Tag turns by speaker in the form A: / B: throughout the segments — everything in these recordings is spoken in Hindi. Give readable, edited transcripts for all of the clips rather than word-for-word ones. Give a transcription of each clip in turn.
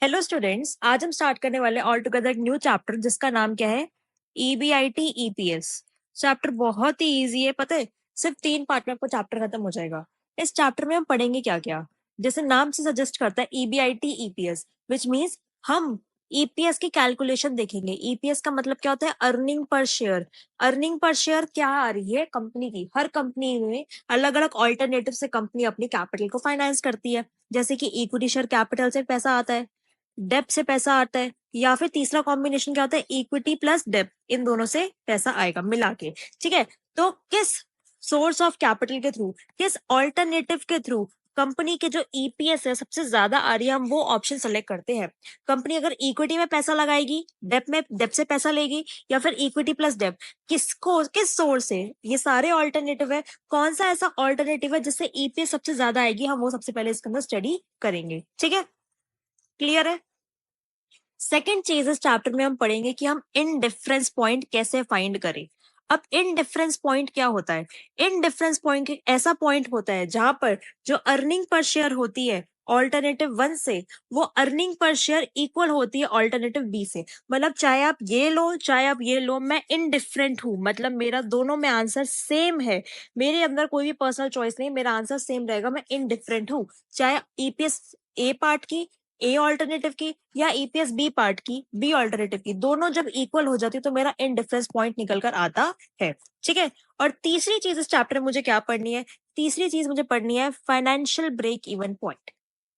A: हेलो स्टूडेंट्स, आज हम स्टार्ट करने वाले ऑल टुगेदर एक न्यू चैप्टर जिसका नाम क्या है? EBIT EPS. चैप्टर बहुत ही इजी है, पता है। सिर्फ 3 पार्ट में आपको चैप्टर खत्म हो जाएगा। इस चैप्टर में हम पढ़ेंगे क्या क्या, जैसे नाम से सजेस्ट करता है ईबीआईटी ईपीएस, विच मीन्स हम ईपीएस की कैलकुलेशन देखेंगे। ईपीएस का मतलब क्या होता है? Earning per share. Earning per share क्या आ रही है कंपनी की? हर कंपनी में अलग अलग ऑल्टरनेटिव से कंपनी अपनी कैपिटल को फाइनेंस करती है। जैसे कि इक्विटी शेयर कैपिटल से पैसा आता है, डेप से पैसा आता है, या फिर तीसरा कॉम्बिनेशन क्या होता है? इक्विटी प्लस डेप, इन दोनों से पैसा आएगा मिला के। ठीक है, तो किस सोर्स ऑफ कैपिटल के थ्रू, किस ऑल्टरनेटिव के थ्रू कंपनी के जो ईपीएस है सबसे ज्यादा आ रही है, हम वो ऑप्शन सेलेक्ट करते हैं। कंपनी अगर इक्विटी में पैसा लगाएगी, डेप से पैसा लेगी, या फिर इक्विटी प्लस डेप, किसको किस सोर्स से? ये सारे ऑल्टरनेटिव है। कौन सा ऐसा ऑल्टरनेटिव है जिससे ईपीएस सबसे ज्यादा आएगी, हम वो सबसे पहले इसके अंदर स्टडी करेंगे। ठीक है, क्लियर है? सेकेंड चीज इस चैप्टर में हम पढ़ेंगे कि हम इन डिफरेंस पॉइंट कैसे फाइंड करें। अब इन डिफरेंस पॉइंट क्या होता है? इन डिफरेंस पॉइंट एक ऐसा पॉइंट होता है जहां पर जो अर्निंग पर शेयर होती है ऑल्टरनेटिव 1 से, वो अर्निंग पर शेयर इक्वल होती है ऑल्टरनेटिव बी से। मतलब चाहे आप ये लो चाहे आप ये लो, मैं इनडिफरेंट हूं, मतलब मेरा दोनों में आंसर सेम है। मेरे अंदर कोई भी पर्सनल चॉइस नहीं, मेरा आंसर सेम रहेगा, मैं इनडिफरेंट हूं। चाहे ईपीएस ए पार्ट की, ए ऑल्टरनेटिव की, या ईपीएस बी पार्ट की, बी ऑल्टरनेटिव की, दोनों जब इक्वल हो जाती है तो मेरा इनडिफरेंस पॉइंट निकल कर आता है। ठीक है, और तीसरी चीज इस चैप्टर में मुझे क्या पढ़नी है? तीसरी चीज मुझे पढ़नी है फाइनेंशियल ब्रेक इवन पॉइंट।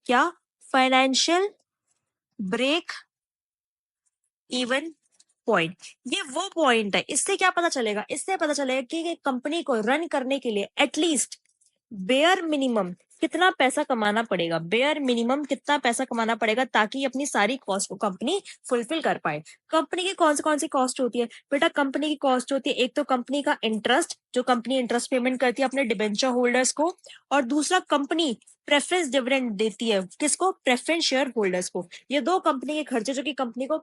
A: क्या? Financial break even point. ये वो पॉइंट है, इससे क्या पता चलेगा? इससे पता चलेगा कि कंपनी को रन करने के लिए एटलीस्ट बेयर मिनिमम कितना पैसा कमाना पड़ेगा, बेयर मिनिमम कितना पैसा कमाना पड़ेगा ताकि अपनी सारी कॉस्ट को कंपनी फुलफिल कर पाए। कंपनी की कौन सी कॉस्ट होती है बेटा? कंपनी की कॉस्ट होती है, एक तो कंपनी का इंटरेस्ट, जो कंपनी इंटरेस्ट पेमेंट करती है अपने डिबेंचर होल्डर्स को, और दूसरा कंपनी प्रेफरेंस डिविडेंड देती है, किसको? प्रेफरेंस शेयर होल्डर्स को। ये दो कंपनी के खर्चे जो कि कंपनी को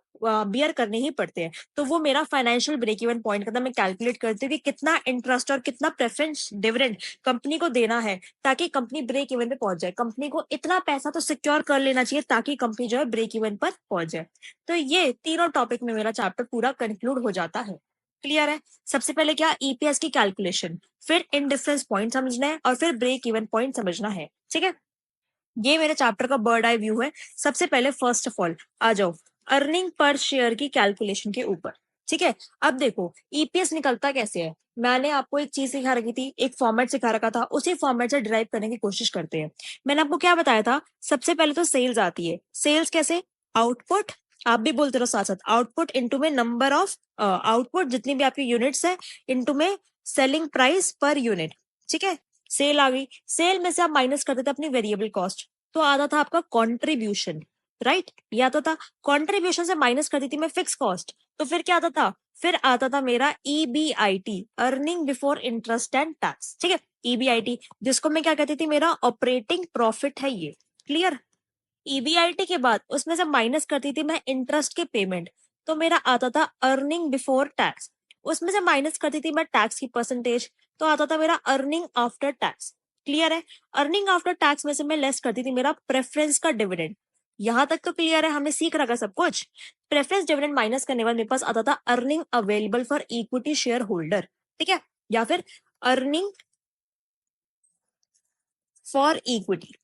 A: बियर करने ही पड़ते हैं। तो वो मेरा फाइनेंशियल ब्रेक इवन पॉइंट का मैं कैलकुलेट करती हूँ कि कितना इंटरेस्ट और कितना प्रेफरेंस डिविडेंड कंपनी को देना है ताकि कंपनी ब्रेक इवन पे पहुंच जाए। कंपनी को इतना पैसा तो सिक्योर कर लेना चाहिए ताकि कंपनी जो है ब्रेक इवन पर पहुंच जाए। तो ये तीनों टॉपिक में मेरा चैप्टर पूरा कंक्लूड हो जाता है। क्लियर है? सबसे पहले क्या? ईपीएस की कैलकुलेशन, फिर इनडिफरेंस पॉइंट समझना है, और फिर ब्रेक इवन पॉइंट समझना है। ठीक है, ये मेरे चैप्टर का बर्ड आई व्यू है। सबसे पहले फर्स्ट ऑफ ऑल आ जाओ अर्निंग पर शेयर की कैलकुलेशन के ऊपर। ठीक है, अब देखो ईपीएस निकलता कैसे है। मैंने आपको एक चीज सिखा रखी थी, एक फॉर्मेट सिखा रखा था, उसी फॉर्मेट से डिराइव करने की कोशिश करते हैं। मैंने आपको क्या बताया था? सबसे पहले तो सेल्स आती है। सेल्स कैसे? आउटपुट, आप भी बोलते रहो साथ साथ, आउटपुट इनटू में नंबर ऑफ आउटपुट, जितनी भी आपकी यूनिट्स है, इनटू में सेलिंग प्राइस पर यूनिट। ठीक है, सेल आ गई। सेल में से आप माइनस करते थे अपनी वेरिएबल कॉस्ट, तो आता था आपका कॉन्ट्रीब्यूशन। राइट, ये आता था। कॉन्ट्रीब्यूशन से माइनस करती थी मैं फिक्स कॉस्ट, तो फिर क्या आता था? फिर आता था मेरा EBIT, earning before interest and tax. ठीक है, ईबीआईटी, जिसको मैं क्या कहती थी? मेरा ऑपरेटिंग प्रॉफिट है ये। क्लियर? ईबीआईटी के बाद उसमें से माइनस करती थी मैं इंटरेस्ट के पेमेंट, तो मेरा आता था अर्निंग बिफोर टैक्स। उसमें से माइनस करती थी मैं टैक्स की परसेंटेज, तो आता था मेरा अर्निंग आफ्टर टैक्स। क्लियर है? अर्निंग आफ्टर टैक्स में से मैं लेस करती थी मेरा प्रेफरेंस का डिविडेंड। यहां तक तो क्लियर है, हमने सीख रखा सब कुछ। प्रेफरेंस डिविडेंड माइनस करने के बाद मेरे पास आता था earning available for equity share holder. ठीक है, या फिर अर्निंग फॉर इक्विटी।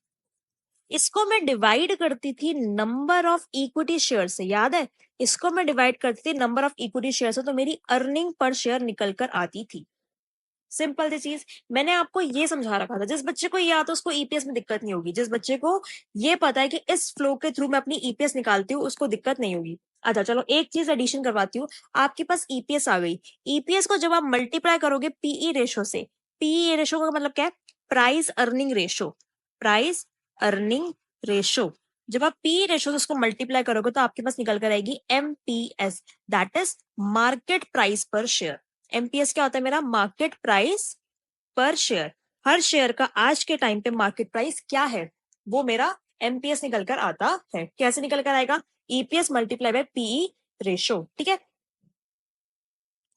A: इसको मैं डिवाइड करती थी नंबर ऑफ इक्विटी शेयर से, याद है? इसको मैं डिवाइड करती थी नंबर ऑफ इक्विटी शेयर से, तो मेरी अर्निंग पर शेयर निकल कर आती थी। सिंपल सी चीज, मैंने आपको ये समझा रखा था। जिस बच्चे को ये आता है उसको ईपीएस में दिक्कत नहीं होगी, जिस बच्चे को ये पता है कि इस फ्लो के थ्रू मैं अपनी ईपीएस निकालती हूँ उसको दिक्कत नहीं होगी। अच्छा चलो, एक चीज एडिशन करवाती हूँ। आपके पास ईपीएस आ गई। ईपीएस को जब आप मल्टीप्लाई करोगे पीई रेशो से, पीई रेशो का मतलब क्या है? Price earning ratio. Price earning ratio, जब आप पी रेशो से उसको मल्टीप्लाई करोगे तो आपके पास निकल कर आएगी MPS, that is market price पर शेयर। एमपीएस क्या होता है? मेरा मार्केट प्राइस पर शेयर। हर शेयर का आज के टाइम पे मार्केट प्राइस क्या है, वो मेरा एमपीएस निकल कर आता है। कैसे निकल कर आएगा? EPS multiply by PE ratio. ठीक है,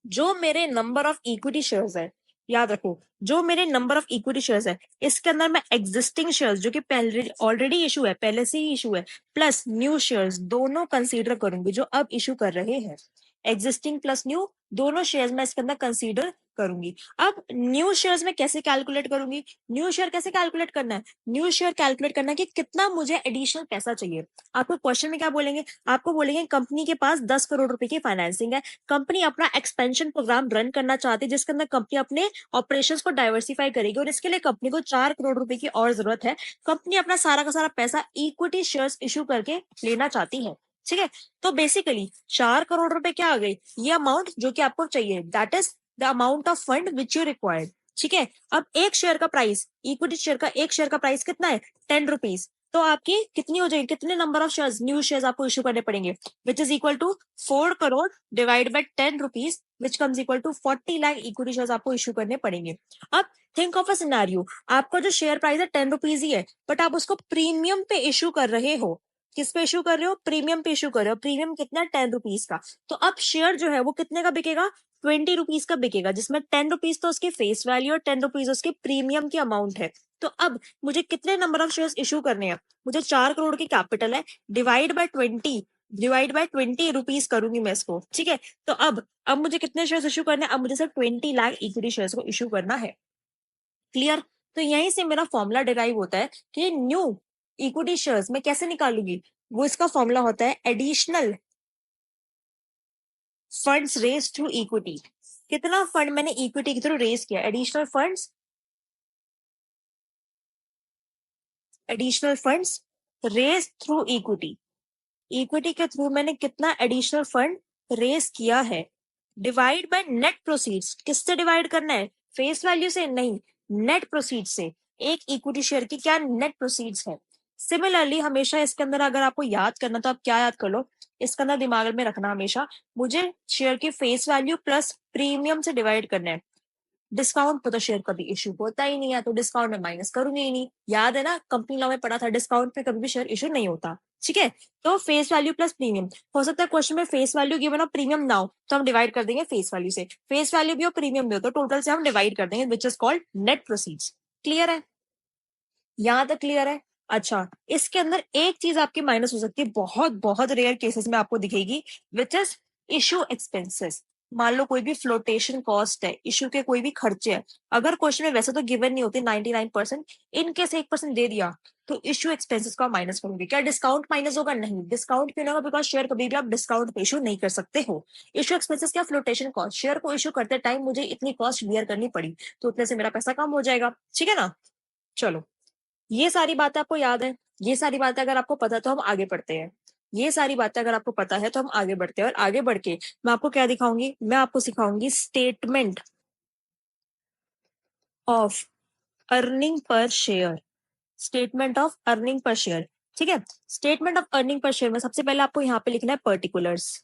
A: जो मेरे नंबर ऑफ इक्विटी शेयर्स है, याद रखो, जो मेरे नंबर ऑफ इक्विटी शेयर्स है, इसके अंदर मैं एग्जिस्टिंग शेयर्स जो कि पहले ऑलरेडी इशू है, पहले से ही इशू है, प्लस न्यू शेयर्स दोनों कंसीडर करूंगी जो अब इशू कर रहे हैं। एग्जिस्टिंग प्लस न्यू दोनों शेयर्स मैं इसके अंदर कंसीडर करूंगी। अब न्यू शेयर्स में कैसे कैलकुलेट करूंगी? न्यू शेयर कैसे कैलकुलेट करना है? न्यू शेयर कैलकुलेट करना है कि कितना मुझे एडिशनल पैसा चाहिए। आपको क्वेश्चन में क्या बोलेंगे? आपको बोलेंगे कंपनी के पास 10 करोड़ रुपए की फाइनेंसिंग है, कंपनी अपना एक्सपेंशन प्रोग्राम रन करना चाहती है जिसके अंदर कंपनी अपने ऑपरेशंस को डाइवर्सिफाई करेगी, और इसके लिए कंपनी को 4 करोड़ रुपए की और जरूरत है। कंपनी अपना सारा का सारा पैसा इक्विटी शेयर्स इशू करके लेना चाहती है। ठीक है, तो बेसिकली 4 करोड़ रुपए क्या आ गई? ये अमाउंट जो कि आपको चाहिए, that is the amount of fund which you required. ठीक है, अब एक शेयर का प्राइस, इक्विटी शेयर का एक शेयर का प्राइस कितना है? 10 रुपीज। तो आपकी कितनी हो जाएगी, कितने number of shares, new shares आपको इशू करने पड़ेंगे, which is equal to 4 crore divide by 10 rupees, which comes equal to 40 lakh equity shares आपको इशू करने पड़ेंगे। अब थिंक ऑफ अ सिनेरियो, आपका जो शेयर प्राइस है 10 रुपीज ही है, बट आप उसको प्रीमियम पे इशू कर रहे हो। किस पे इशू कर रहे हो? प्रीमियम पे इशू कर रहे हो। प्रीमियम कितना? 10 रुपीज का। तो अब शेयर जो है वो कितने का बिकेगा? 20 रुपीज का बिकेगा, जिसमें 10 रुपीज तो उसकी फेस वैल्यू और 10 रुपीज उसकी प्रीमियम की अमाउंट है। तो अब मुझे कितने नंबर ऑफ शेयर्स इशू करने हैं? मुझे 4 करोड़ की कैपिटल है, डिवाइड बाय 20 रुपीज करूंगी मैं इसको। ठीक है, तो अब मुझे कितने शेयर्स इशू करने हैं? अब मुझे सिर्फ 20 लाख इक्विटी शेयर्स को इशू करना है। क्लियर? तो यहीं से मेरा फॉर्मूला डिराइव होता है कि न्यू इक्विटी शेयर्स मैं कैसे निकालूंगी। वो इसका फॉर्मूला होता है additional funds raise through equity. कितना फंड मैंने इक्विटी के थ्रू रेज किया? Additional funds raise through equity. Equity के थ्रू मैंने कितना एडिशनल फंड रेज किया है, डिवाइड बाय नेट प्रोसीड्स। किससे डिवाइड करना है? फेस वैल्यू से नहीं, नेट प्रोसीड से। एक इक्विटी शेयर की क्या नेट प्रोसीड्स है। सिमिलरली हमेशा इसके अंदर अगर आपको याद करना तो आप क्या याद कर लो, इसके अंदर दिमाग में रखना हमेशा, मुझे शेयर की फेस वैल्यू प्लस प्रीमियम से डिवाइड करना है। डिस्काउंट पे तो शेयर कभी इशू होता ही नहीं है, तो डिस्काउंट में माइनस करूंगी ही नहीं। याद है ना, कंपनी लॉ में पढ़ा था, डिस्काउंट पे कभी भी शेयर इशू नहीं होता। ठीक है, तो फेस वैल्यू प्लस प्रीमियम। हो सकता है क्वेश्चन में फेस वैल्यू गिवन हो, प्रीमियम ना हो, तो हम डिवाइड कर देंगे फेस वैल्यू से। फेस वैल्यू भी हो, प्रीमियम भी हो, तो टोटल से हम डिवाइड कर देंगे, which is called net proceeds. Clear है? यहाँ तक क्लियर है? अच्छा, इसके अंदर एक चीज आपकी माइनस हो सकती है, बहुत बहुत रेयर केसेस में आपको दिखेगी, विच इज इशू एक्सपेंसेस। मान लो कोई भी फ्लोटेशन कॉस्ट है, इशू के कोई भी खर्चे हैं, अगर क्वेश्चन में वैसे तो गिवन नहीं होती 99%, इनकेस 1% दे दिया तो इशू एक्सपेंसेस का माइनस करोगे। क्या डिस्काउंट माइनस होगा? नहीं, डिस्काउंट क्यों नहीं होगा? बिकॉज शेयर कभी भी आप डिस्काउंट पे इशू नहीं कर सकते हो। इशू एक्सपेंसेस क्या? Flotation cost. शेयर को इशू करते टाइम मुझे इतनी कॉस्ट बियर करनी पड़ी, तो उतने से मेरा पैसा कम हो जाएगा। ठीक है ना? चलो, ये सारी बातें आपको याद है? ये सारी बातें अगर आपको पता है तो हम आगे बढ़ते हैं। ये सारी बातें अगर आपको पता है तो हम आगे बढ़ते हैं, और आगे बढ़ के मैं आपको क्या दिखाऊंगी? मैं आपको सिखाऊंगी statement of earning per share. Statement of earning per share. ठीक है, statement of earning per share में सबसे पहले आपको यहाँ पे लिखना है पर्टिकुलर्स।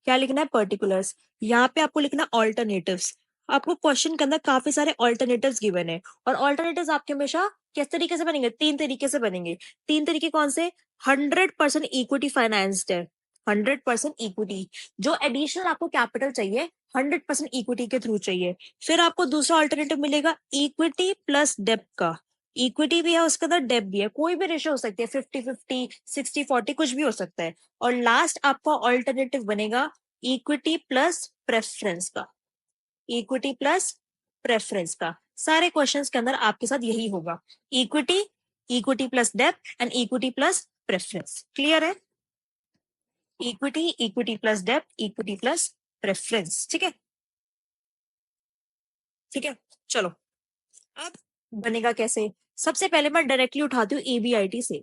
A: क्या लिखना है? पर्टिकुलर्स। यहाँ पे आपको लिखना ऑल्टरनेटिव्स। आपको क्वेश्चन के अंदर काफी सारे ऑल्टरनेटिव्स गिवन है, और ऑल्टरनेटिव्स आपके हमेशा किस तरीके से बनेंगे? 3 तरीके से बनेंगे। 3 तरीके कौन से? 100% इक्विटी फाइनेंस्ड है, 100% इक्विटी। जो एडिशनल आपको कैपिटल चाहिए 100% इक्विटी के थ्रू चाहिए। फिर आपको दूसरा ऑल्टरनेटिव मिलेगा इक्विटी प्लस डेब्ट का। इक्विटी भी है उसके अंदर, डेब्ट भी है, कोई भी रेशियो हो सकती है, 50-50, 60-40, कुछ भी हो सकता है। और लास्ट आपका ऑल्टरनेटिव बनेगा इक्विटी प्लस प्रेफरेंस का। इक्विटी प्लस प्रेफरेंस का। सारे क्वेश्चंस के अंदर आपके साथ यही होगा, इक्विटी, इक्विटी प्लस डेब्ट and equity plus preference. Clear है? इक्विटी, इक्विटी प्लस डेब्ट, इक्विटी प्लस प्रेफरेंस। ठीक है? ठीक है, चलो, अब बनेगा कैसे? सबसे पहले मैं डायरेक्टली उठाती हूँ ईबीआईटी से।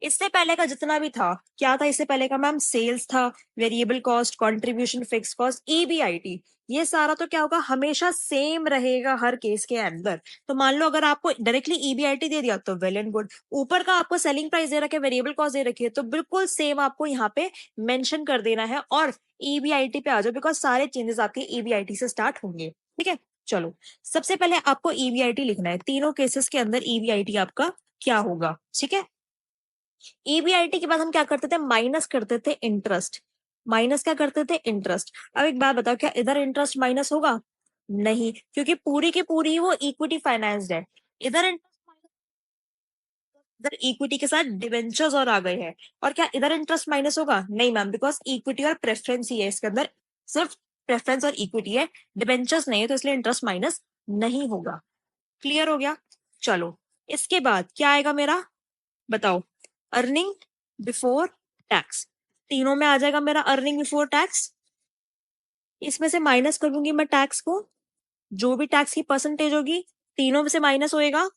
A: इससे पहले का जितना भी था, क्या था इससे पहले का मैम? सेल्स था, variable cost, contribution, fix cost, EBIT. ये सारा तो क्या होगा? हमेशा सेम रहेगा हर केस के अंदर। तो मान लो अगर आपको डायरेक्टली ईबीआईटी दे दिया तो वेल एंड गुड, ऊपर का आपको सेलिंग प्राइस दे रखे, वेरिएबल कॉस्ट दे रखी है, तो बिल्कुल सेम आपको यहाँ पे मेंशन कर देना है और ईबीआईटी पे आ जाओ, बिकॉज सारे चेंजेस आपके ईबीआईटी से स्टार्ट होंगे। ठीक है, चलो, सबसे पहले आपको ईबीआईटी लिखना है। तीनों केसेस के अंदर ईबीआईटी आपका क्या होगा? ठीक है, ईबीआईटी के बाद हम क्या करते थे? माइनस करते थे इंटरेस्ट। माइनस क्या करते थे? इंटरेस्ट। अब एक बात बताओ, क्या इधर इंटरेस्ट माइनस होगा? नहीं, क्योंकि पूरी की पूरी वो इक्विटी फाइनेंस्ड है। इधर इधर इक्विटी के साथ डिवेंचर्स और आ गए हैं, और क्या इधर इंटरेस्ट माइनस होगा? नहीं मैम, बिकॉज इक्विटी और प्रेफरेंस ही है इसके अंदर, सिर्फ प्रेफरेंस और इक्विटी है, डिवेंचर्स नहीं है, तो इसलिए इंटरेस्ट माइनस नहीं होगा। क्लियर हो गया? चलो, इसके बाद क्या आएगा मेरा, बताओ। अर्निंग बिफोर टैक्स, तीनों में आ जाएगा मेरा अर्निंग बिफोर टैक्स। इसमें से माइनस करूंगी मैं टैक्स को, जो भी टैक्स की परसेंटेज होगी तीनों में से माइनस होएगा,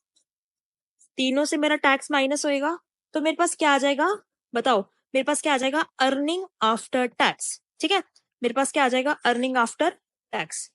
A: तीनों से मेरा टैक्स माइनस होएगा, तो मेरे पास क्या आ जाएगा, बताओ। मेरे पास क्या आ जाएगा, अर्निंग आफ्टर टैक्स। ठीक है, मेरे पास क्या आ जाएगा, अर्निंग आफ्टर टैक्स।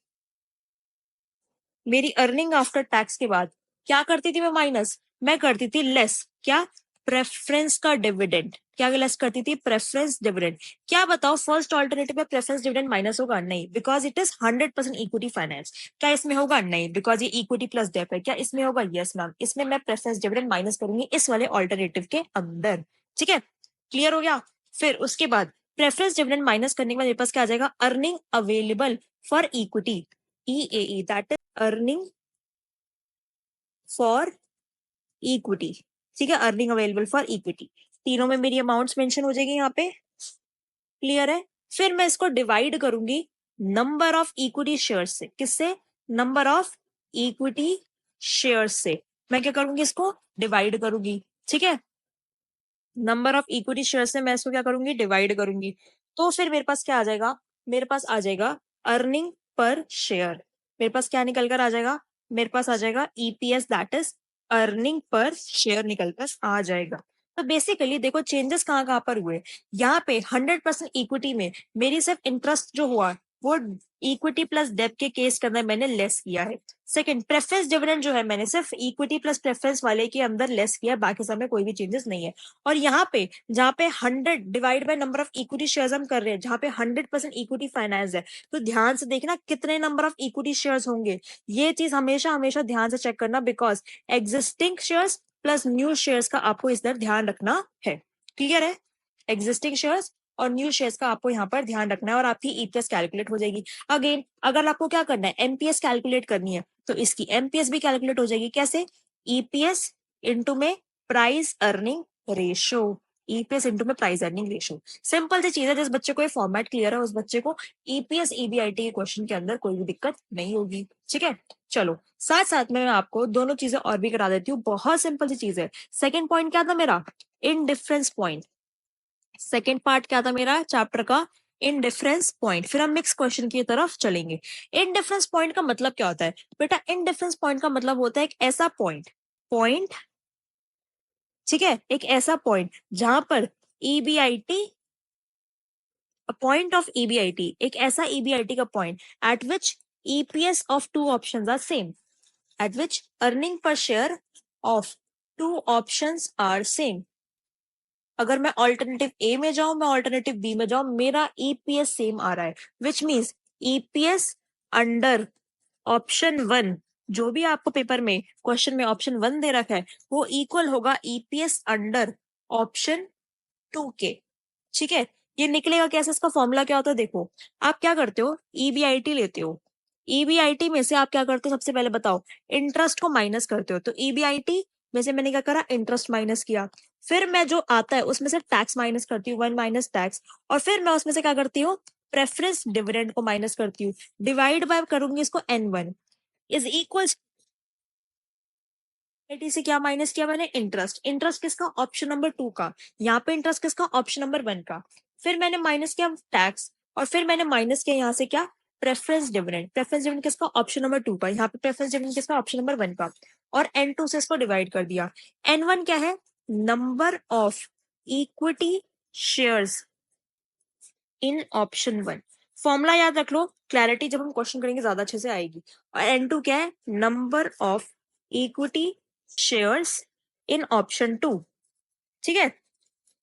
A: मेरी अर्निंग आफ्टर टैक्स के बाद क्या करती थी मैं माइनस, मैं करती थी लेस, क्या, प्रेफरेंस का डिविडेंड। क्या लेस करती थी, प्रेफरेंस डिविडेंड। क्या बताओ, फर्स्ट ऑल्टरनेटिव में प्रेफरेंस डिविडेंड माइनस होगा? नहीं, because it is 100% equity finance. क्या इसमें होगा? नहीं, बिकॉज ये इक्विटी प्लस डेट है। क्या इसमें होगा? यस मैम, इसमें मैं प्रेफरेंस डिविडेंड माइनस करूंगी इस वाले ऑल्टरनेटिव के अंदर। ठीक है, क्लियर हो गया? फिर उसके बाद प्रेफरेंस डिविडेंड माइनस करने के बाद मेरे पास क्या आ जाएगा, earning available for equity, EAE, that is earning for equity. ठीक है, अर्निंग अवेलेबल फॉर इक्विटी, तीनों में मेरी अमाउंट्स मेंशन हो जाएगी यहाँ पे। क्लियर है? फिर मैं इसको डिवाइड करूंगी नंबर ऑफ इक्विटी शेयर्स से। किससे? नंबर ऑफ इक्विटी शेयर्स से मैं क्या करूंगी, इसको डिवाइड करूंगी। ठीक है, नंबर ऑफ इक्विटी शेयर से मैं इसको क्या करूंगी, डिवाइड करूंगी। तो फिर मेरे पास क्या आ जाएगा, मेरे पास आ जाएगा अर्निंग पर शेयर। मेरे पास क्या निकल कर आ जाएगा, मेरे पास आ जाएगा EPS, that is earning per share निकल कर आ जाएगा। तो बेसिकली देखो चेंजेस कहाँ कहाँ पर हुए। यहाँ पे 100% इक्विटी में मेरी सिर्फ इंटरेस्ट जो हुआ वो इक्विटी प्लस डेब्ट के केस के अंदर मैंने लेस किया है। सेकंड, प्रेफरेंस डिविडेंड जो है मैंने सिर्फ इक्विटी प्लस प्रेफरेंस वाले के अंदर लेस किया, बाकी सब में कोई भी चेंजेस नहीं है। और यहाँ पे जहाँ पे 100 divide by number of equity shares हम कर रहे हैं, जहाँ पे 100% इक्विटी फाइनेंस है, तो ध्यान से देखना कितने नंबर ऑफ इक्विटी शेयर्स होंगे। ये चीज हमेशा हमेशा ध्यान से चेक करना, because existing shares plus new shares का आपको इस तरह ध्यान रखना है। क्लियर है? एग्जिस्टिंग शेयर्स और न्यू शेयर्स का आपको यहाँ पर ध्यान रखना है, और आपकी EPS कैलकुलेट हो जाएगी। अगेन अगर आपको क्या करना है, MPS कैलकुलेट करनी है, तो इसकी MPS भी कैलकुलेट हो जाएगी। कैसे? EPS इंटू में price earning ratio, EPS into में प्राइस अर्निंग रेशो। सिंपल सी चीज है, जिस बच्चे को ये फॉर्मेट क्लियर है उस बच्चे को EPS EBIT के क्वेश्चन के अंदर कोई भी दिक्कत नहीं होगी। ठीक है, चलो साथ साथ में मैं आपको दोनों चीजें और भी करा देती हूँ, बहुत सिंपल सी चीज है। सेकेंड पॉइंट क्या था मेरा, in difference point. Second part क्या था मेरा चैप्टर का, इन डिफरेंस पॉइंट। फिर हम नेक्स्ट क्वेश्चन की तरफ चलेंगे। इन डिफरेंस पॉइंट का मतलब क्या होता है बेटा, इन डिफरेंस पॉइंट का मतलब होता है एक ऐसा पॉइंट, पॉइंट, ठीक है, एक ऐसा पॉइंट जहां पर EBIT, पॉइंट ऑफ EBIT, एक ऐसा EBIT का point at which EPS of two options are same, at which earning per share of two options are same. अगर मैं ऑल्टरनेटिव ए में जाऊं, मैं ऑल्टरनेटिव बी में जाऊं, मेरा EPS सेम आ रहा है, which means EPS under option 1, जो भी आपको पेपर में क्वेश्चन में ऑप्शन 1 दे रखा है वो इक्वल होगा EPS अंडर ऑप्शन 2 के। ठीक है, ये निकलेगा कैसे, इसका फॉर्मूला क्या होता है, देखो। आप क्या करते हो, EBIT लेते हो, EBIT में से आप क्या करते हो, सबसे पहले बताओ, इंटरेस्ट को माइनस करते हो। तो EBIT में से मैंने क्या करा, इंटरेस्ट माइनस किया। फिर मैं जो आता है उसमें से टैक्स माइनस करती हूँ, 1 माइनस टैक्स। और फिर मैं उसमें से क्या करती हूँ, प्रेफरेंस डिविडेंड को माइनस करती हूँ, डिवाइड बाय करूंगी इसको N1 इज इक्वल से क्या माइनस किया मैंने, इंटरेस्ट। इंटरेस्ट किसका, ऑप्शन नंबर 2 का। यहाँ पे इंटरेस्ट किसका, ऑप्शन नंबर 1 का। फिर मैंने माइनस किया टैक्स, और फिर मैंने माइनस किया यहाँ से क्या, प्रेफरेंस डिविडेंड। प्रेफरेंस डिविडेंड किसका, ऑप्शन नंबर 2 का। यहाँ पे प्रेफरेंस डिविडेंड किसका, ऑप्शन नंबर 1 का। और N2 से इसको डिवाइड कर दिया। N1 क्या है, number of equity shares in option 1। Formula याद रख लो, क्लैरिटी जब हम क्वेश्चन करेंगे ज्यादा अच्छे से आएगी। और N2 क्या है, number of equity shares in option 2। ठीक है,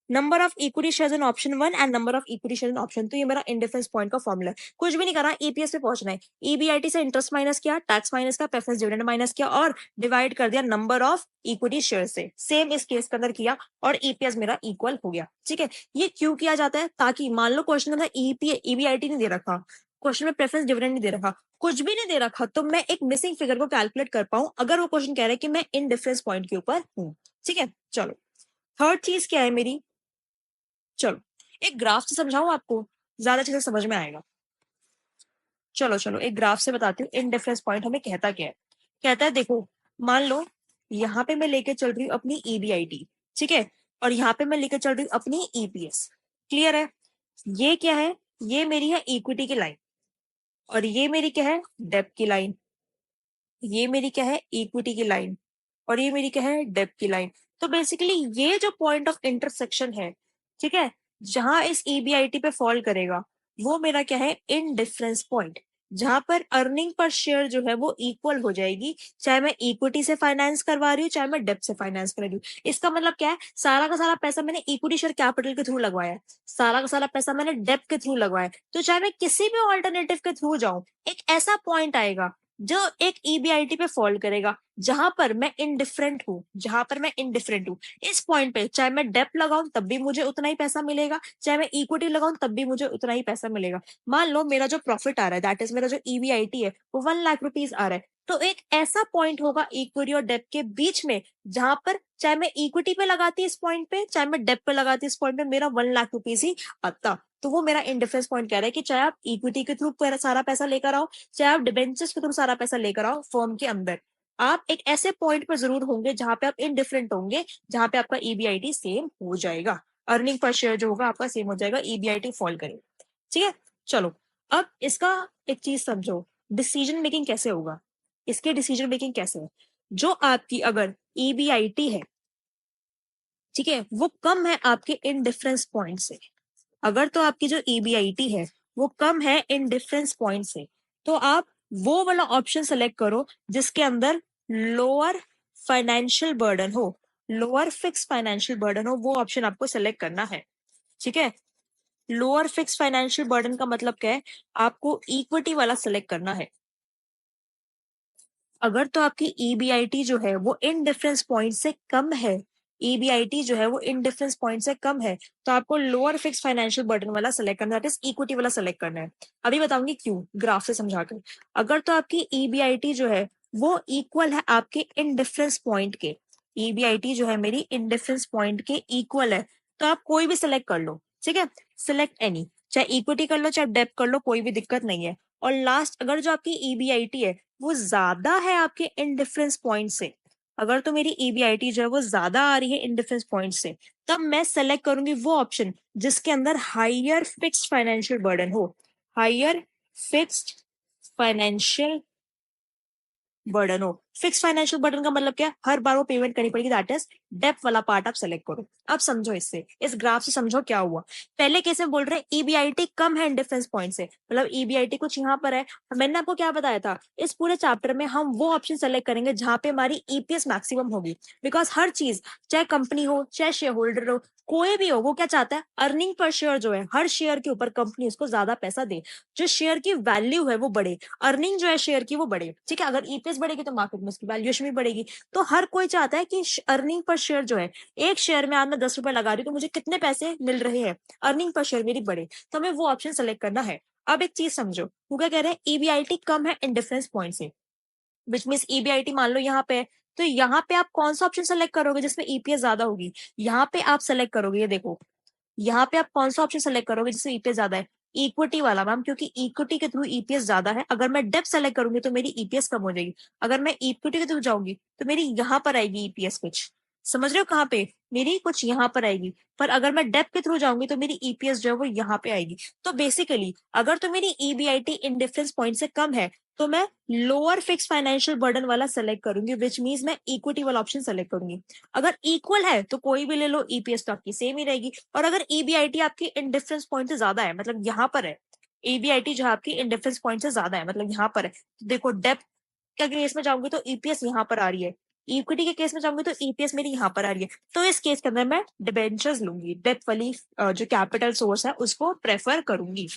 A: number of equity shares in option 1 and number of equity shares in option 2, ये मेरा इंडिफरेंस पॉइंट का फॉर्मूला है। कुछ भी नहीं करा, EPS पे पहुंचना है। EBIT से इंटरेस्ट माइनस किया, टैक्स माइनस किया, प्रेफरेंस डिविडेंड माइनस किया, और डिवाइड कर दिया नंबर ऑफ इक्विटी शेयर से। सेम इस केस के अंदर किया, और EPS मेरा इक्वल हो गया। ठीक है, ये क्यों किया जाता है, ताकि मान लो क्वेश्चन के अंदर EBIT नहीं दे रखा, क्वेश्चन में प्रेफरेंस डिविडेंड नहीं दे रखा, कुछ भी नहीं दे रखा, तो मैं एक मिसिंग फिगर को कैलकुलेट कर पाऊं अगर वो क्वेश्चन कह रहा है कि मैं इन डिफरेंस पॉइंट के ऊपर हूं। ठीक है, चलो थर्ड चीज क्या है मेरी, चलो एक ग्राफ से समझाऊं आपको, ज्यादा अच्छे से समझ में आएगा। चलो चलो एक ग्राफ से बताती हूँ इन डिफरेंस पॉइंट हमें कहता क्या है। कहता है देखो, मान लो यहाँ पे मैं लेके चल रही हूँ अपनी ईबीआईटी, ठीक है, और यहाँ पे मैं लेके चल रही हूँ अपनी ईपीएस। क्लियर है? ये क्या है, ये मेरी है इक्विटी की लाइन, और ये मेरी क्या है, डेब्ट की लाइन। ये मेरी क्या है, इक्विटी की लाइन, और ये मेरी क्या है, डेब्ट की लाइन। तो बेसिकली ये जो पॉइंट ऑफ इंटरसेक्शन है, ठीक है, जहां इस ईबीआईटी पे फॉल करेगा, वो मेरा क्या है, इन डिफरेंस पॉइंट, जहां पर अर्निंग पर शेयर जो है वो इक्वल हो जाएगी, चाहे मैं इक्विटी से फाइनेंस करवा रही हूँ चाहे मैं डेब्ट से फाइनेंस कर रही हूँ। इसका मतलब क्या है, सारा का सारा पैसा मैंने इक्विटी शेयर कैपिटल के थ्रू लगवाया है, सारा का सारा पैसा मैंने डेब्ट के थ्रू लगवाया है, तो चाहे मैं किसी भी ऑल्टरनेटिव के थ्रू जाऊं, एक ऐसा पॉइंट आएगा जो एक ईबीआईटी पे फॉल करेगा, जहां पर मैं इनडिफरेंट हूँ, जहां पर मैं इनडिफरेंट हूँ। इस पॉइंट पे चाहे मैं डेप लगाऊं तब भी मुझे उतना ही पैसा मिलेगा, चाहे मैं इक्विटी लगाऊं तब भी मुझे उतना ही पैसा मिलेगा। मान लो मेरा जो प्रॉफिट आ रहा है, दैट इज मेरा जो ईबीआईटी है, वो 1 लाख रुपीज आ रहा है, तो एक ऐसा पॉइंट होगा इक्विटी और डेप के बीच में, जहां पर चाहे मैं इक्विटी पे लगाती इस पॉइंट पे चाहे मैं डेप पे लगाती इस पॉइंट पे, मेरा 1 लाख रुपीज ही आता। तो वो मेरा इंडिफरेंस पॉइंट कह रहा है कि चाहे आप इक्विटी के थ्रू सारा पैसा लेकर आओ, चाहे आप डिबेंचर्स के थ्रू सारा पैसा लेकर आओ फर्म के अंदर, आप एक ऐसे पॉइंट पर जरूर होंगे जहां पे आप इनडिफरेंट होंगे, जहां पे आपका ईबीआईटी सेम हो जाएगा, अर्निंग पर शेयर जो होगा आपका सेम हो जाएगा, ईबीआईटी फॉल करेगा। ठीक है, चलो अब इसका एक चीज समझो, डिसीजन मेकिंग कैसे होगा, इसके डिसीजन मेकिंग कैसे है। जो आपकी अगर ईबीआईटी है, ठीक है, वो कम है आपके इन डिफरेंस पॉइंट से, अगर तो आपकी जो ईबीआईटी है वो कम है इन डिफरेंस पॉइंट से, तो आप वो वाला ऑप्शन सेलेक्ट करो जिसके अंदर लोअर फाइनेंशियल बर्डन हो, लोअर फिक्स फाइनेंशियल बर्डन हो, वो ऑप्शन आपको सेलेक्ट करना है। ठीक है, लोअर फिक्स फाइनेंशियल बर्डन का मतलब क्या है, आपको इक्विटी वाला सेलेक्ट करना है। अगर तो आपकी ईबीआईटी जो है वो इन डिफरेंस पॉइंट से कम है, ईबीआईटी जो है वो इन डिफरेंस पॉइंट से कम है, तो आपको लोअर फिक्स फाइनेंशियल बर्डन वाला सेलेक्ट करना है, दैट इज इक्विटी वाला सेलेक्ट करना है। अभी बताऊंगी क्यों, ग्राफ से समझाकर। अगर तो आपकी ईबीआईटी जो है वो इक्वल है आपके इन डिफरेंस पॉइंट के, ईबीआईटी जो है मेरी इन डिफरेंस पॉइंट के इक्वल है, तो आप कोई भी सिलेक्ट कर लो। ठीक है, सिलेक्ट एनी, चाहे इक्विटी कर लो चाहे डेप कर लो, कोई भी दिक्कत नहीं है। और लास्ट, अगर जो आपकी ईबीआईटी है वो ज्यादा है आपके इंडिफरेंस पॉइंट से, अगर तो मेरी ईबीआईटी जो है वो ज्यादा आ रही है इंडिफरेंस पॉइंट से, तब मैं सेलेक्ट करूंगी वो ऑप्शन जिसके अंदर हायर फिक्स्ड फाइनेंशियल बर्डन हो, हायर फिक्स्ड फाइनेंशियल बर्डन हो। फिक्स फाइनेंशियल बर्डन का मतलब क्या है, हर बार वो पेमेंट करनी पड़ेगी, दैट इज डेप्थ वाला पार्ट आप सेलेक्ट करो। अब समझो, इससे इस ग्राफ से समझो क्या हुआ। पहले केस में बोल रहे हैं ईबीआईटी कम है डिफरेंस पॉइंट से, मतलब ईबीआईटी कुछ यहाँ पर है। मैंने आपको क्या बताया था, इस पूरे चैप्टर में हम वो ऑप्शन सेलेक्ट करेंगे जहां पे हमारी ईपीएस मैक्सिमम होगी, बिकॉज हर चीज, चाहे कंपनी हो चाहे शेयर होल्डर हो, कोई भी हो, वो क्या चाहता है, अर्निंग पर शेयर जो है, हर शेयर के ऊपर कंपनी उसको ज्यादा पैसा दे, जो शेयर की वैल्यू है वो बढ़े, अर्निंग जो है शेयर की वो बढ़े। ठीक है, अगर ईपीएस बढ़ेगी तो मार्केट में उसकी वैल्यूएशन भी बढ़ेगी। तो हर कोई चाहता है कि अर्निंग पर शेयर जो है, एक शेयर में आज मैं 10 रुपए लगा रही हूँ तो मुझे कितने पैसे मिल रहे हैं, अर्निंग पर शेयर मेरी बढ़े, तो हमें वो ऑप्शन सेलेक्ट करना है। अब एक चीज समझो, वो क्या कह रहे हैं, ईबीआईटी कम है इन डिफरेंस पॉइंट से, विच मीन ईबीआईटी मान लो यहाँ पे है, तो यहाँ पे आप कौन सा ऑप्शन सेलेक्ट करोगे जिसमें ईपीएस ज्यादा होगी, यहाँ पे आप सेलेक्ट करोगे, ये देखो यहाँ पे आप कौन सा ऑप्शन सेलेक्ट करोगे जिससे ईपीएस ज्यादा है, इक्विटी वाला मैम, क्योंकि इक्विटी के थ्रू ईपीएस ज्यादा है। अगर मैं डेप सेलेक्ट करूंगी तो मेरी ईपीएस कम हो जाएगी, अगर मैं इक्विटी के थ्रू जाऊंगी तो मेरी यहाँ पर आएगी ईपीएस कुछ, समझ रहे हो कहाँ पे, मेरी कुछ यहाँ पर आएगी, पर अगर मैं डेप के थ्रू जाऊंगी तो मेरी ईपीएस जो है वो यहाँ पे आएगी। तो बेसिकली अगर तो मेरी ईबीआईटी इन डिफरेंस पॉइंट से कम है, तो मैं लोअर फिक्स फाइनेंशियल बर्डन वाला सेलेक्ट करूंगी, विच मीन्स मैं इक्विटी वाला ऑप्शन सेलेक्ट करूंगी। अगर इक्वल है तो कोई भी ले लो, ईपीएस तो आपकी सेम ही रहेगी। और अगर ईबीआईटी आपकी इन डिफरेंस पॉइंट से ज्यादा है, मतलब यहाँ पर है, ईबीआईटी जो आपकी इन डिफरेंस पॉइंट से ज्यादा है, मतलब यहाँ पर है, तो देखो डेप्थ के केस में जाऊंगी तो ईपीएस यहाँ पर आ रही है, इक्विटी के केस में जाऊंगी तो ईपीएस मेरी यहाँ पर आ रही है, तो इस केस के अंदर मैं डिबेंचर्स लूंगी, डेप्थ वाली जो कैपिटल सोर्स है उसको प्रेफर करूंगी।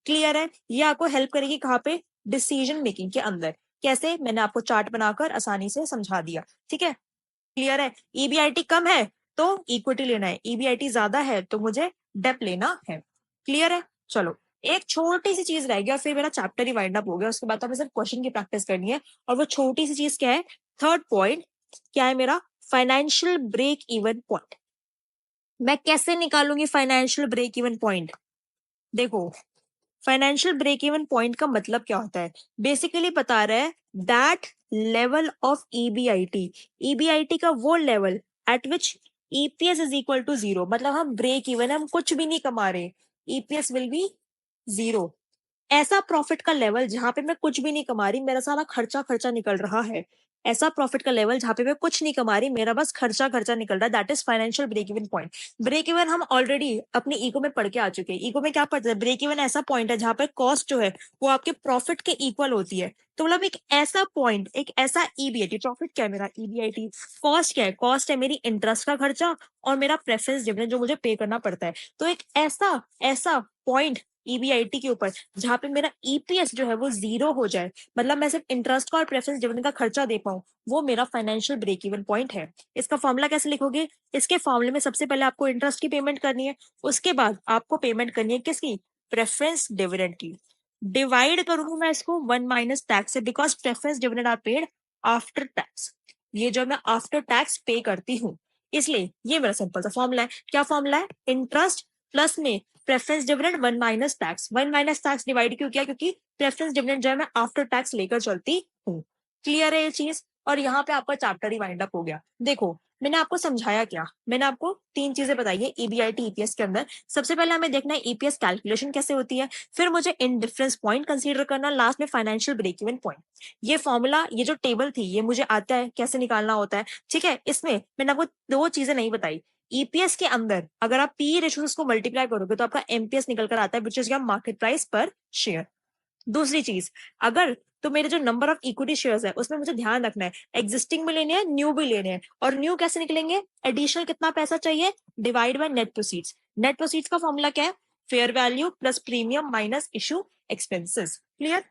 A: क्लियर है? ये आपको हेल्प करेगी कहाँ पे, डिसीजन मेकिंग के अंदर। कैसे, मैंने आपको चार्ट बनाकर आसानी से समझा दिया। ठीक है, क्लियर है? ईबीआईटी कम है तो इक्विटी लेना है, ईबीआईटी ज्यादा है तो मुझे डेप लेना है। क्लियर है? चलो एक छोटी सी चीज रह गई और फिर मेरा चैप्टर ही वाइंड अप हो गया। उसके बाद तो हमें सिर्फ क्वेश्चन की प्रैक्टिस करनी है। और वो छोटी सी चीज क्या है? थर्ड पॉइंट क्या है मेरा? Financial break even point. मैं कैसे निकालूंगी फाइनेंशियल ब्रेक इवन पॉइंट? देखो, फाइनेंशियल ब्रेक इवन पॉइंट का मतलब क्या होता है? बेसिकली बता रहा है that level of EBIT, EBIT का वो level at which EPS is equal to zero. मतलब हम ब्रेक इवन, हम कुछ भी नहीं कमा रहे, ईपीएस विल बी जीरो। ऐसा प्रॉफिट का लेवल जहां पे मैं कुछ भी नहीं कमा रही, मेरा सारा खर्चा खर्चा निकल रहा है। ऐसा प्रॉफिट का लेवल जहां पे मैं कुछ नहीं कमा रही, मेरा बस खर्चा खर्चा निकल रहा है, that is financial break even point. Break even हम ऑलरेडी अपनी ईगो में पढ़ के आ चुके हैं। ईगो में क्या पढ़ते हैं? ब्रेक इवन ऐसा पॉइंट है जहां पर कॉस्ट जो है वो आपके प्रॉफिट के इक्वल होती है। तो मतलब एक ऐसा पॉइंट, एक ऐसा ईबीआईटी, प्रॉफिट क्या है मेरा? ईबीआईटी। कॉस्ट क्या है? कॉस्ट है मेरी इंटरेस्ट का खर्चा और मेरा प्रेफरेंस डिविडेंड जो मुझे पे करना पड़ता है। तो एक ऐसा ऐसा पॉइंट ईबीआईटी के ऊपर जहां पे मेरा ईपीएस जो है वो जीरो हो जाए, मतलब मैं सिर्फ इंटरेस्ट का और प्रेफरेंस डिविडेंड का खर्चा दे पाऊं, वो मेरा फाइनेंशियल ब्रेक इवन पॉइंट है। इसका फॉर्मूला कैसे लिखोगे? इसके फॉर्मूले में सबसे पहले आपको इंटरेस्ट की पेमेंट करनी है, उसके बाद आपको पेमेंट करनी है किसकी? प्रेफरेंस डिविडेंड की। डिवाइड करूंगी मैं इसको वन माइनस टैक्स से, because preference dividend are paid after tax. ये जो मैं आफ्टर टैक्स पे करती हूँ, इसलिए ये मेरा सिंपल सा फॉर्मूला है। क्या फॉर्मूला है? इंटरेस्ट प्लस में preference dividend one minus tax. One minus tax divide क्यों किया? क्योंकि प्रेफरेंस डिविडेंड जो है मैं आफ्टर टैक्स लेकर चलती हूँ। क्लियर है ये चीज? और यहाँ पे आपका चैप्टर ही वाइंड अप हो गया। देखो, मैंने आपको समझाया क्या? मैंने आपको तीन चीजें बताई है ईबीआईटी ईपीएस के अंदर। सबसे पहले हमें देखना है ईपीएस कैलकुलेशन कैसे होती है, फिर मुझे इंडिफरेंस पॉइंट कंसीडर करना, लास्ट में फाइनेंशियल ब्रेक इवन पॉइंट। ये फॉर्मूला, ये जो टेबल थी, ये मुझे आता है कैसे निकालना होता है। ठीक है, इसमें मैंने आपको दो चीजें नहीं बताई। ईपीएस के अंदर अगर आप पी रेशियो को मल्टीप्लाई करोगे तो आपका एमपीएस निकल कर आता है, विच इज मार्केट प्राइस पर शेयर। दूसरी चीज, अगर तो मेरे जो नंबर ऑफ इक्विटी शेयर्स है उसमें मुझे ध्यान रखना है एग्जिस्टिंग भी लेने हैं, न्यू भी लेने हैं। और न्यू कैसे निकलेंगे? एडिशनल कितना पैसा चाहिए? Divide by net proceeds. Net proceeds का फॉर्मूला क्या है? Fair value plus premium minus issue expenses. Clear?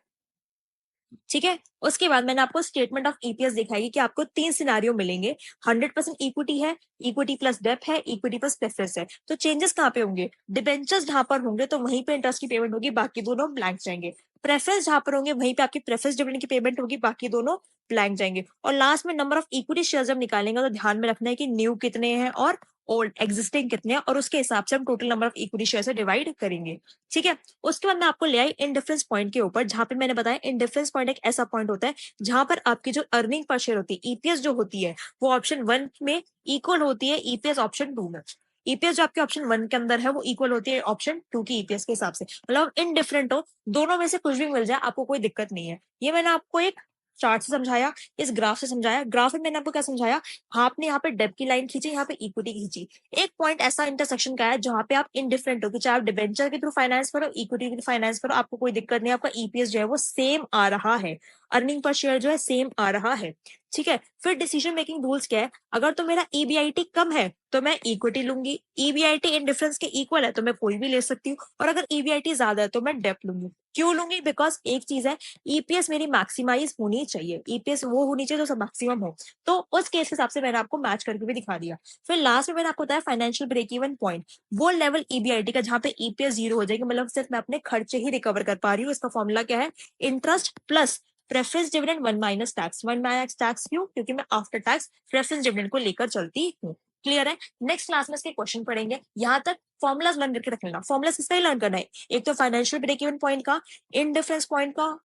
A: ठीक है। उसके बाद मैंने आपको स्टेटमेंट ऑफ ईपीएस दिखाई कि आपको तीन सिनारियो मिलेंगे। 100% इक्विटी है, इक्विटी प्लस डेप है, इक्विटी प्लस प्रेफरेंस है। तो चेंजेस कहाँ पे होंगे? डिबेंचर्स जहां पर होंगे तो वहीं पे इंटरेस्ट की पेमेंट होगी, बाकी दोनों ब्लैंक जाएंगे। प्रेफरेंस जहां पर होंगे वहीं पे आपकी प्रेफरेंस डिविडेंड की पेमेंट होगी, बाकी दोनों ब्लैंक जाएंगे। और लास्ट में नंबर ऑफ इक्विटी शेयर जब निकालेंगे तो ध्यान में रखना है कि न्यू कितने हैं और ओल्ड एग्जिस्टिंग कितने हैं, और उसके हिसाब से हम total number of equity share से डिवाइड करेंगे। ठीक है। उसके बाद मैं आपको ले आई इनडिफरेंस पॉइंट के ऊपर, जहां पे मैंने बताया इनडिफरेंस पॉइंट एक ऐसा पॉइंट होता है जहां पर आपकी जो अर्निंग पर शेयर होती है, ईपीएस जो होती है, वो ऑप्शन वन में इक्वल होती है ईपीएस ऑप्शन टू में। ईपीएस जो आपके ऑप्शन वन के अंदर है वो इक्वल होती है ऑप्शन टू की ईपीएस के हिसाब से। मतलब इनडिफरेंट हो, दोनों में से कुछ भी मिल जाए आपको कोई दिक्कत नहीं है। ये मैंने आपको एक चार्ट से समझाया, इस ग्राफ से समझाया। ग्राफ में मैंने आपको क्या समझाया? आपने यहाँ पे डेप की लाइन खींची, यहाँ पे इक्विटी खींची। एक पॉइंट ऐसा इंटरसेक्शन का है जहां पे आप इनडिफरेंट हो कि चाहे आप डिबेंचर के थ्रू फाइनेंस करो, इक्विटी के थ्रू फाइनेंस करो, आपको कोई दिक्कत नहीं, आपका ईपीएस जो है वो सेम आ रहा है, अर्निंग पर शेयर जो है सेम आ रहा है। ठीक है। फिर डिसीजन मेकिंग रूल्स क्या है? अगर तो मेरा ईबीआईटी कम है तो मैं इक्विटी लूंगी, ईबीआईटी इन डिफरेंस के इक्वल है तो मैं कोई भी ले सकती हूँ, और अगर ईबीआईटी ज्यादा है तो मैं डेप लूंगी। क्यों लूंगी? बिकॉज एक चीज है, ईपीएस मेरी मैक्सिमाइज होनी चाहिए, ईपीएस वो होनी चाहिए जो मैक्सिमम हो। तो उस केस के हिसाब से मैंने आपको मैच करके भी दिखा दिया। फिर लास्ट में मैंने आपको बताया फाइनेंशियल ब्रेक इवन पॉइंट, वो लेवल ईबीआईटी का जहां पे ईपीएस जीरो हो जाएगी, मतलब सिर्फ मैं अपने खर्चे ही रिकवर कर पा रही हूँ। इसका फॉर्मूला क्या है? Interest plus preference dividend one minus tax. One minus tax क्यों? क्योंकि मैं आफ्टर टैक्स प्रेफरेंस डिविडेंड को लेकर चलती हूँ। क्लियर है? नेक्स्ट क्लास में इसके क्वेश्चन पढ़ेंगे। यहाँ तक फॉर्मुलाज लर्न करके रख लेना। फॉर्मुला किसका ही लर्न करना है? एक तो फाइनेंशियल ब्रेक इवन पॉइंट का, इन डिफरेंस पॉइंट का,